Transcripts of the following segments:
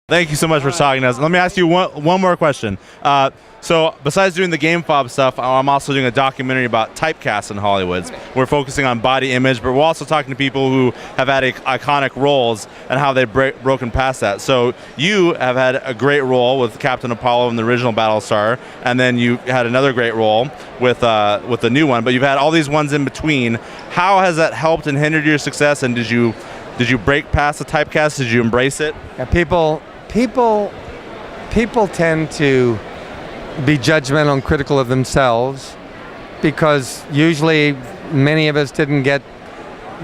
Thank you so much for talking to us. Let me ask you one more question. So besides doing the GameFob stuff, I'm also doing a documentary about typecasts in Hollywood. We're focusing on body image, but we're also talking to people who have had iconic roles and how they've broken past that. So you have had a great role with Captain Apollo in the original Battlestar, and then you had another great role with the new one, but you've had all these ones in between. How has that helped and hindered your success, and did you break past the typecast? Did you embrace it? Yeah, people tend to be judgmental and critical of themselves because usually many of us didn't get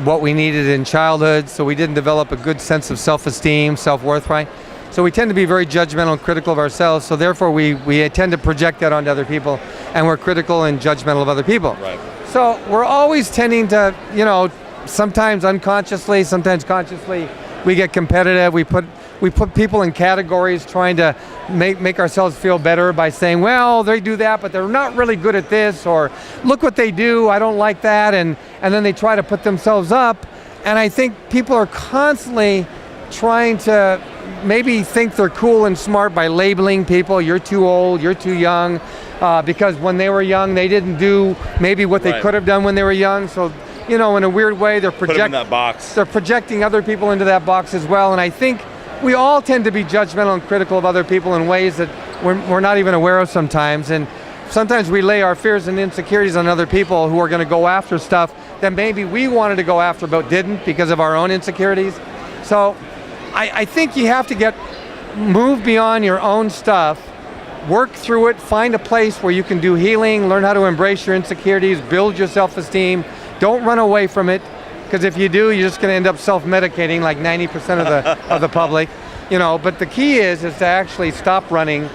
what we needed in childhood, so we didn't develop a good sense of self-esteem, self-worth, right? So we tend to be very judgmental and critical of ourselves, so therefore we tend to project that onto other people, and we're critical and judgmental of other people. Right. So we're always tending to, sometimes unconsciously, sometimes consciously, we get competitive. We put people in categories, trying to make ourselves feel better by saying, well, they do that, but they're not really good at this, or look what they do, I don't like that, and then they try to put themselves up. And I think people are constantly trying to maybe think they're cool and smart by labeling people, you're too old, you're too young, because when they were young, they didn't do maybe what they could have done when they were young. So, in a weird way, they're projecting other people into that box as well. And I think we all tend to be judgmental and critical of other people in ways that we're not even aware of sometimes. And sometimes we lay our fears and insecurities on other people who are going to go after stuff that maybe we wanted to go after but didn't because of our own insecurities. So I think you have to move beyond your own stuff, work through it, find a place where you can do healing, learn how to embrace your insecurities, build your self-esteem. Don't run away from it, because if you do, you're just going to end up self-medicating like 90% of the public. But the key is to actually stop running,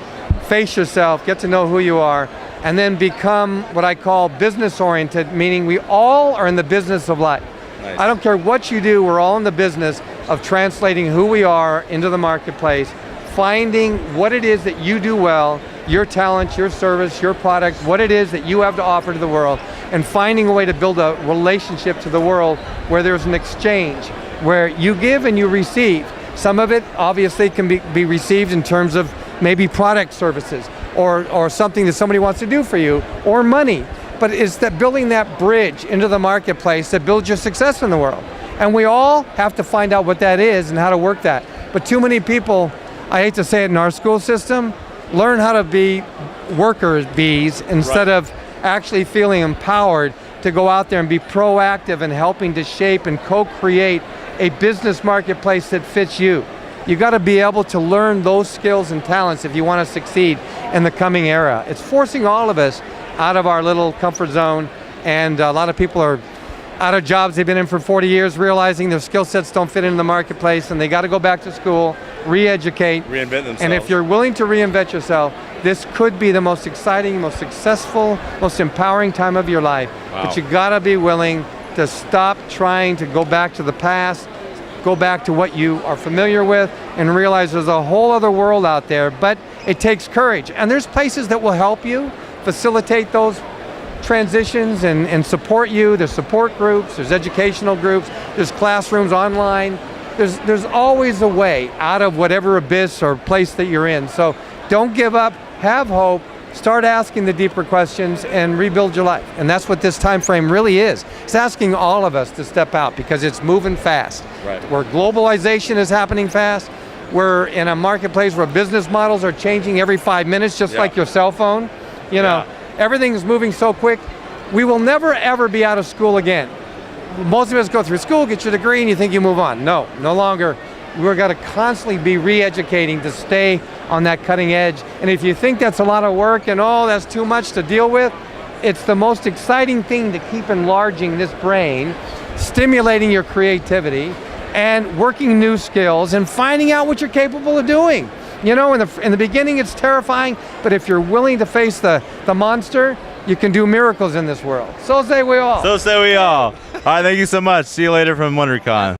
face yourself, get to know who you are, and then become what I call business-oriented, meaning we all are in the business of life. Nice. I don't care what you do, we're all in the business of translating who we are into the marketplace, finding what it is that you do well, your talent, your service, your product, what it is that you have to offer to the world, and finding a way to build a relationship to the world where there's an exchange, where you give and you receive. Some of it obviously can be received in terms of maybe product services or something that somebody wants to do for you, or money. But it's that building that bridge into the marketplace that builds your success in the world. And we all have to find out what that is and how to work that. But too many people, I hate to say it, in our school system, learn how to be worker bees instead of actually feeling empowered to go out there and be proactive in helping to shape and co-create a business marketplace that fits you. You got to be able to learn those skills and talents if you want to succeed in the coming era. It's forcing all of us out of our little comfort zone, and a lot of people are out of jobs they've been in for 40 years, realizing their skill sets don't fit into the marketplace, and they got to go back to school, re-educate, reinvent themselves. And if you're willing to reinvent yourself, this could be the most exciting, most successful, most empowering time of your life. Wow. But you got to be willing to stop trying to go back to the past, go back to what you are familiar with, and realize there's a whole other world out there. But it takes courage, and there's places that will help you facilitate those transitions and support you. There's support groups, there's educational groups, there's classrooms online. There's always a way out of whatever abyss or place that you're in. So don't give up, have hope, start asking the deeper questions, and rebuild your life. And that's what this time frame really is. It's asking all of us to step out because it's moving fast. Right. Where globalization is happening fast, we're in a marketplace where business models are changing every 5 minutes, just like your cell phone. Everything is moving so quick. We will never ever be out of school again. Most of us go through school, get your degree, and you think you move on. No longer. We're going to constantly be re-educating to stay on that cutting edge. And if you think that's a lot of work and that's too much to deal with, it's the most exciting thing to keep enlarging this brain, stimulating your creativity, and working new skills and finding out what you're capable of doing. In the beginning it's terrifying, but if you're willing to face the monster, you can do miracles in this world. So say we all. So say we all. All right, thank you so much. See you later from WonderCon.